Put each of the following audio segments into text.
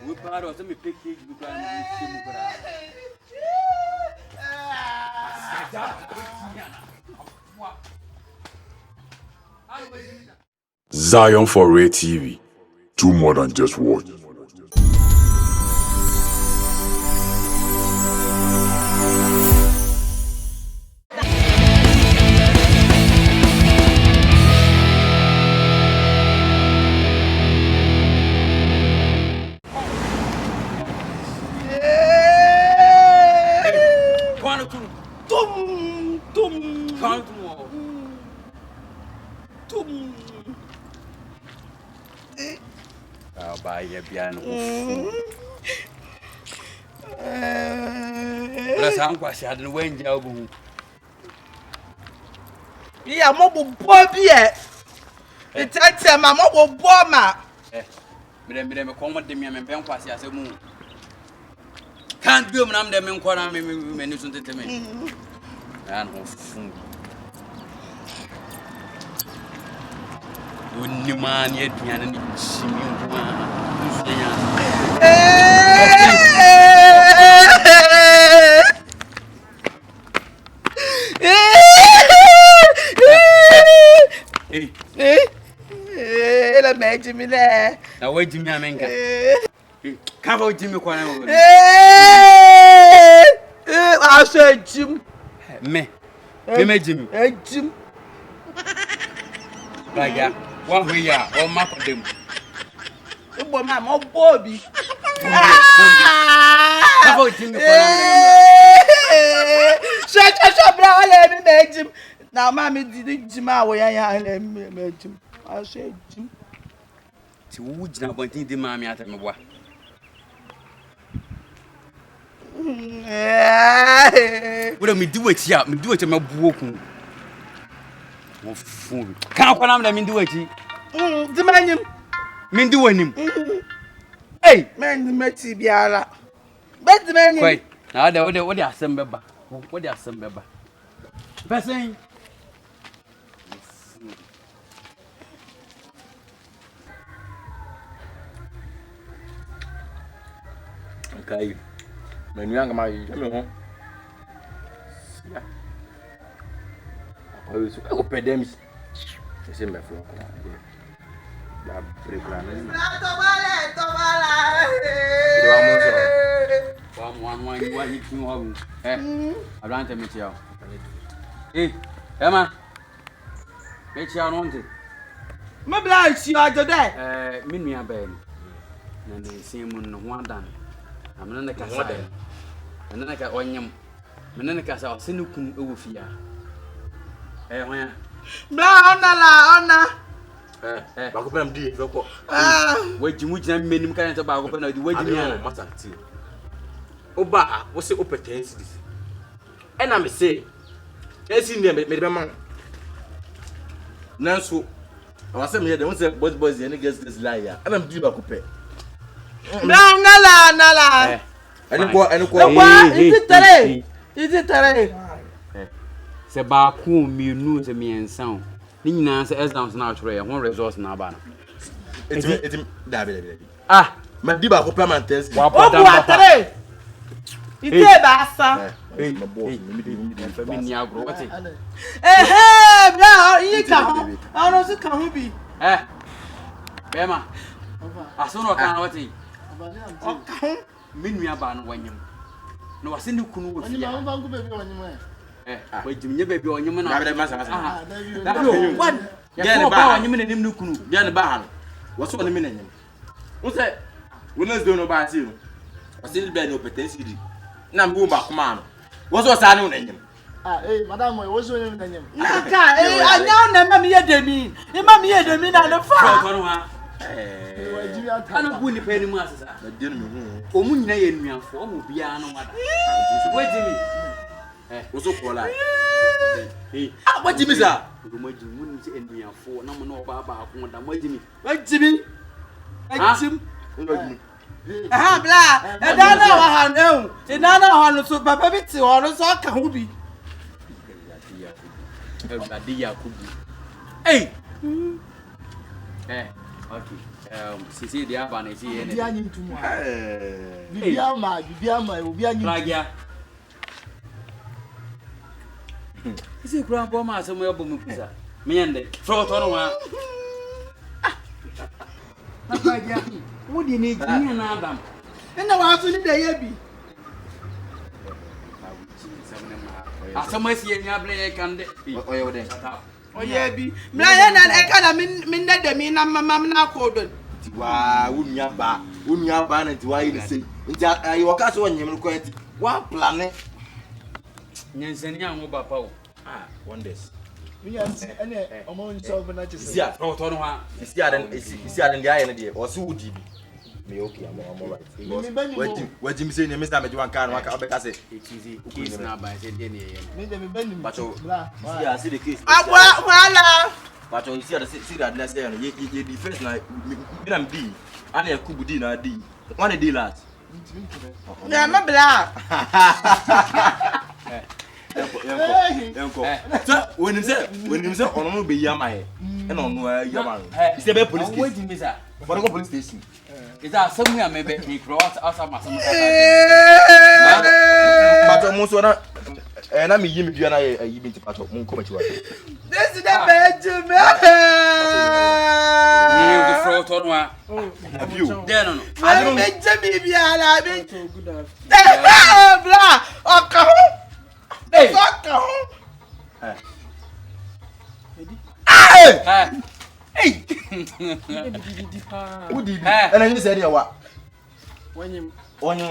We part of some pictures you can Zion4real TV. Do more than just watch. Buy a piano. But I'm quite sad and when you yeah, mobile boy, it's a mobile bomber. Madame, comment to me and Pass as a moon. Can't do them, them in corner, men listen to me. And fool. You man yet, and see me. Jimmy there. Now wait, Jimmy, I'm come out, Jimmy. I said, Jim. Me, Jim. Jim. Pragya, one way, all map of them. Mamma, Bobby. How about Jimmy? Shut up, let me make him. Now, Mammy didn't Jim away. I made him. I said, Jim. To would not want to mammy at me. What? What me do it here? Me do it in my book. Fool. Can't come on, let me do it. The man, mean doing him. Hey, man, Metty Biara. But the man, wait. Now, what they are some member. What they are some member. Passing. Okay. When young my I was open them. The same before. That break one. I want to meet you. Hey, Emma. Meet you on it. my blind, she are there. Mean a bed. And the same one done. I'm not a casa. And then I got one yam. And then I got our sinukun over here. Eh, where? Honor. Bakupem di loko. Wait, you would not mean him kind of about open the wedding. Matter. Oba, what's the opportunity? And I'm say, let's see me, man. Nansu, I was saying, there was a boys and against this liar. And I'm due back. Nala. Is it today? Say, Baku, me news and me and sound. Nina says, down now, tray, one resource now, banner. It's David. Ah, my diba for permanent. What? It's a bassa. My boy, now you come. I don't see come be. Eh, Emma, I saw no can what mean me about when you no, I send you cool. Wait, you baby on your man. One, get a bar, you mean a new canoe. Get a barn. What's 1 minute? What's that? Winners don't know about you. I still bear no potential. Now, go back, man. What was I known in him? Hey, Madame, what's your name? I now never me a mean. You mammy had a mean on the farm. I don't win the penny masters. Oh, Moon, me and form piano. Wait a minute. What's so called? What Jimmy, sir? You wouldn't say me and four, no more Baba. What Jimmy? What Jimmy? Jim? Ah, blah. I don't know. And I know how to Papa Bitty or so can be. Hey, Okay. Sisi dia ba na si ene. Dia nyi ntumu. Bibia ma obi anyi. Pragya. Isi kura bo ma asemu ya bo mu pisa. Menyende. Fro to no wa. Pragya. Wo di ne jini na adam. Ena wa so ni da ye bi. Asemu esi enya ble ye kande. Oye wo den. Oye bi. Mra ye na e ka na min na da mi na mama na kodon. Wa wunya ba na tiwa yi se. Nti ayi waka so nyem ko enti. Wa plane. Nyansani anwo bapa o. Wonders. Mi yansi ene omo nso bo na chese. Sia. Fro to no wa. Isi aden dia ye ne de. O se wudi bi. Me okay am right. Wajim say ne Mr. Mejiwan kan waka obeka say. Easy. Case na ba say dey ne. Mi de me bani mi. Bacho. Bra. Sia see the case. Agwa wala. Bacho you see that let's say ye defense na me am di. Ana Yakubu di na di. One day last. Na ma bra. Enko. So when him say ono no be yama e na ono yama. He say be police case. Wait me sir. For the police station. Is that somewhere maybe me cross outside my some. Bacho mo so na na me yimi dua na yi bi nti bacho mo nko machi wa. This is the bedroom. You the fraud on one. Have you? There no. I don't make me be ala be. Bra. Aka. Hey. Aka. Hey. Who did? And you said you what? When you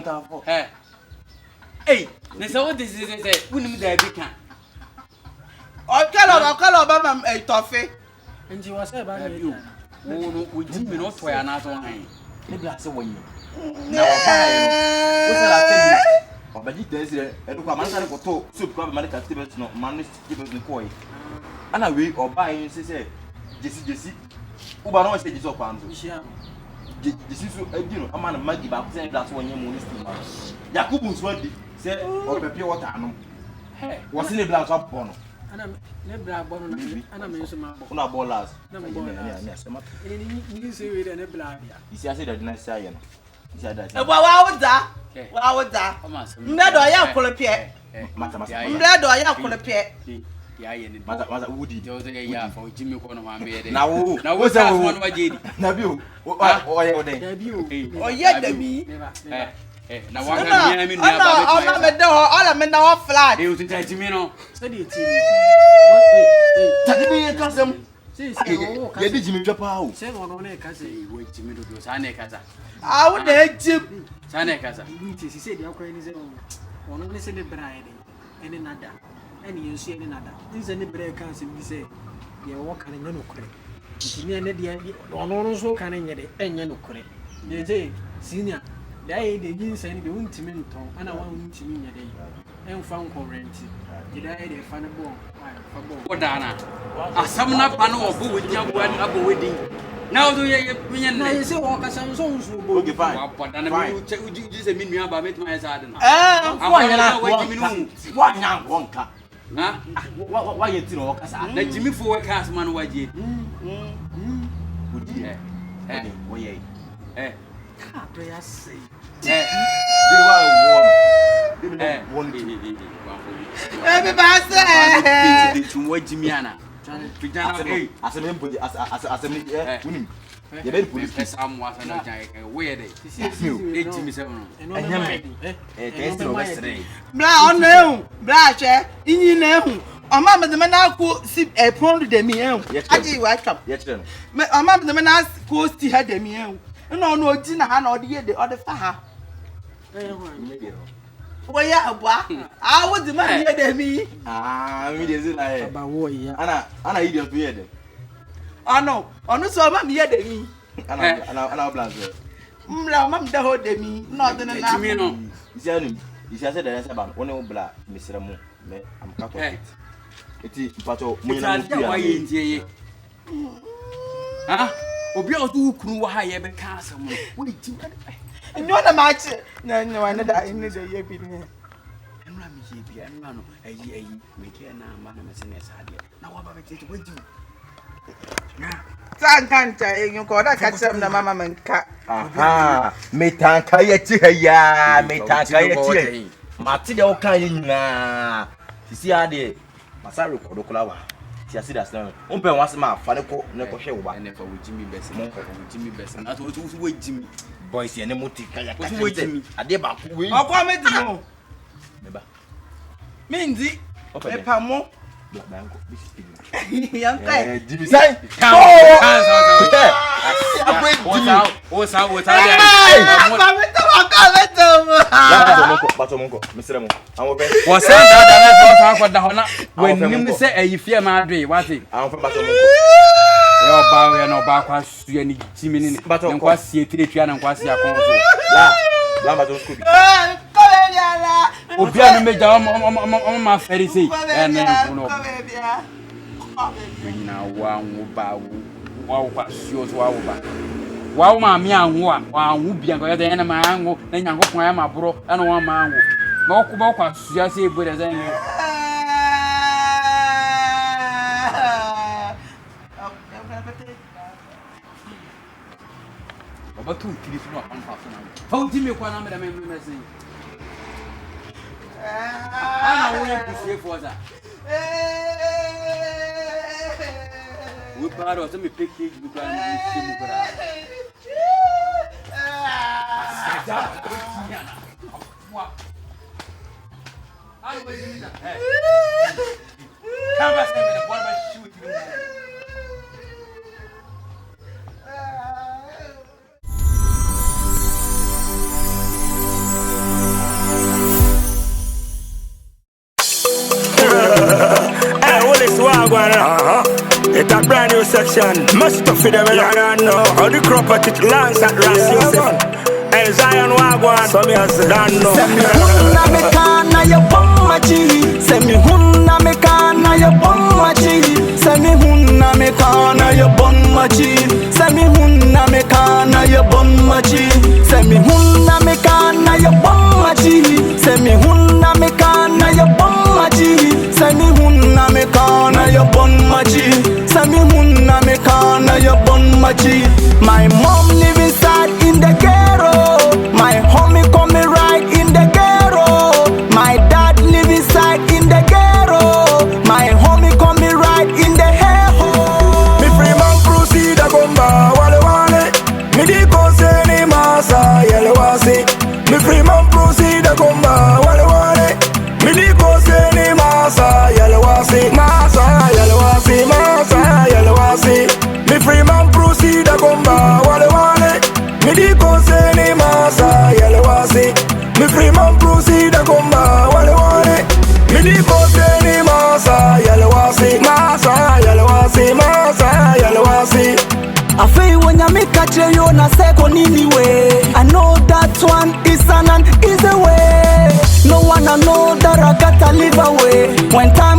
ta for. Hey. Na so what this is say, wouldn't there be can. Okalo ba e tofe. Nti wa say ba me. Wo no wo jimi no to ya na so han. Ne bla se wonyi. Na wa ba ye no. Wo se la temi. Obaji tensire e do kwa man sare ko to soup kwa man ka tibet no man tibet no ko yi. Ana we oba yin se jesi uba no se jesi okwa nzo. Jesi so edi no ama na magi ba ko se bla se wonyi mo ni steam. Yakubu nso adi se opepie water no. Wo se ne bla so pon no. Ana ne bra bo no ana me nso ma bo. Una ballers. Na me ballers. Ni se we ne bra bia. Isi ase da dina sia ye no. Isi ada. E wa wuda. Wa wuda. Mbe do ya kolopie. Mata. Mbe do ya kolopie. Ya ye ni. Mata wudi. Jo ze ya fa jimi ko no ma me de. Na wo se wo no wajedi. Na bi o. Oye oden. Da bi o. Oye da bi. Na wa ka mi mi nua ba be. Ona me de ho, ona me na ho flat. E o tin ta jimi no. Se de ti. Tadi bi ka sem. Se o ka. Ye di jimi dwapa o. Se no na ka se Wo jimi do sa na ka za. Ah, wo de jim. Sa na ka za. nti se de akwa ni se ono ne se ne bra ene ene nada ene yensu ene nada nse ne bra kan se bi se ye wo kan nya no kure nti ne ne de ono no so kan nya de enya no kure de je senior da ye de yin se ne de untimi nton ana wa untimi nya de en fa nkorenti de da ye de fa ne bo fa bo Odana. Asam na pa no obo wenya bo an abo wedi. Na odo ye menye na ye se wo ka sam so nsu bo Okay, fine. Wa poda na mi uji se mi nua ba metuma ya sa de no. Wa nyana wa jimi no. wa nya wonka. Ha? Wa ye ti no kasa. Na jimi fo we ka asma no waje. Wudi. Wo ye. ka to ya se Bi wa wo. Won bi. E be ba se. Tu wa jimi ana. Pijana eh. Asem mpoji asem unim. Ye be police case. Sam wa sa na jai we de. E jimi se no. Enya me. Test no besre. Bra on ehu, bra che, inyi na ehu. Oma me de na ko si e pon de mi ehu. Aji wa twam. Ye kire no. Me oma me de na ko sti ha de mi ehu. Na ono oji na ha na ode ye de ode fa ha. Wo ya abua. Ah wo de ma ye de mi. Mi de zila e. ba wo ya Ana idiot to ye de. Ono so ma me ye de mi. Ana plan so. Mla ma me de ho de mi. Na ode na. Jimi no. Isi anu. Isi ase da yasa ban. Woni wo bla misira mu. Me am cut off it. Eti mpacho mo nyina mo Ita wa ye ntie ye. Ha? Obi a otu kunu wa ha ye be ka asam no. Wo jimi. Nyo na ma chi. Na nyo na da ni de ye bi ni. Enra mi ye bi enra no. Me ke na ma na me se ne sa de. Na wa ba be tete wa jimi. Na. Kanta, you call that catch them the mama and cat. Aha, metanka yeti ya, metanka yeti. Matide o kan nyina. Sisi ade, masaro kodokula wa. Ti asi das na. Umpe wanse ma fa ne ko hwe wo ba. Ene fa wo Jimmy best. Mo ko wo Jimmy best. Na to wo Jimmy. Boys ye ne mutika ya ka. Wo Jimmy. Ade ba ko we. Okwa me di mo. Meba. Minzi. E pa mo. Banko. Yankai. Jimmy sai. Bato monko. Misre mo. Amo pe. Wo san da na so san ko da ho na. Wenim se ayifie ma adwe wate. Amo pe bato monko. Yo ba we no ba kwa sua ni Jimmy ni. Nkwa sie tiretwa na nkwa sie akon so. La bato skobi. Obia no meja o ma feri sei. Ene no. Nyina wa nwo ba wo kwa sio so wa wo ba. Wa ma mi anwo a wa anwo bia ko yede na ma anwo na nyankopon ya ma bro na wa ma anwo. Na okuba kwa sua se ebo de zan. Baba tu tiri so no amfa so na. Fa uti me kwa na me da me sei. Ana wo ye kusie for za. We baro so me package bi kwa na se mu bra. Ai we ni na. Come back me the ball ba shoot you. It's a brand new section. Must have for them and I don't know how the crop at it lands at last Joseph. And Zion4real, so me as don't know. Send me hunna me kana ya bommachi. Send me hunna me kana ya bommachi. Send me hunna me kana ya bommachi. Send me hunna me kana ya bommachi. Send me hunna me kana ya bommachi. Send me hunna me kana ya bommachi. Send me hunna me kana ya bommachi. Send me hunna me kana ya bommachi. My mom live inside in the ghetto. My homie coming right in the ghetto. My dad live inside in the ghetto. My homie coming right in the hell. Me free man proceed a gomba wale wale. Me di ko se ni masa yele wasi. Me free man proceed a gomba wale wale. Me di ko se ni masa yele wasi. Masa yele wasi, masa yele wasi. Me free man proceed a gomba wale wale. Me di ko se ni masa yele wasi. Me free man proceed a gomba wale wale. Me di ko se ni masa yele wasi. Masa yele wasi, masa yele wasi. I feel when you make a tray on a second anyway. I know that one is an easy way. No one I know that I gotta live away. When time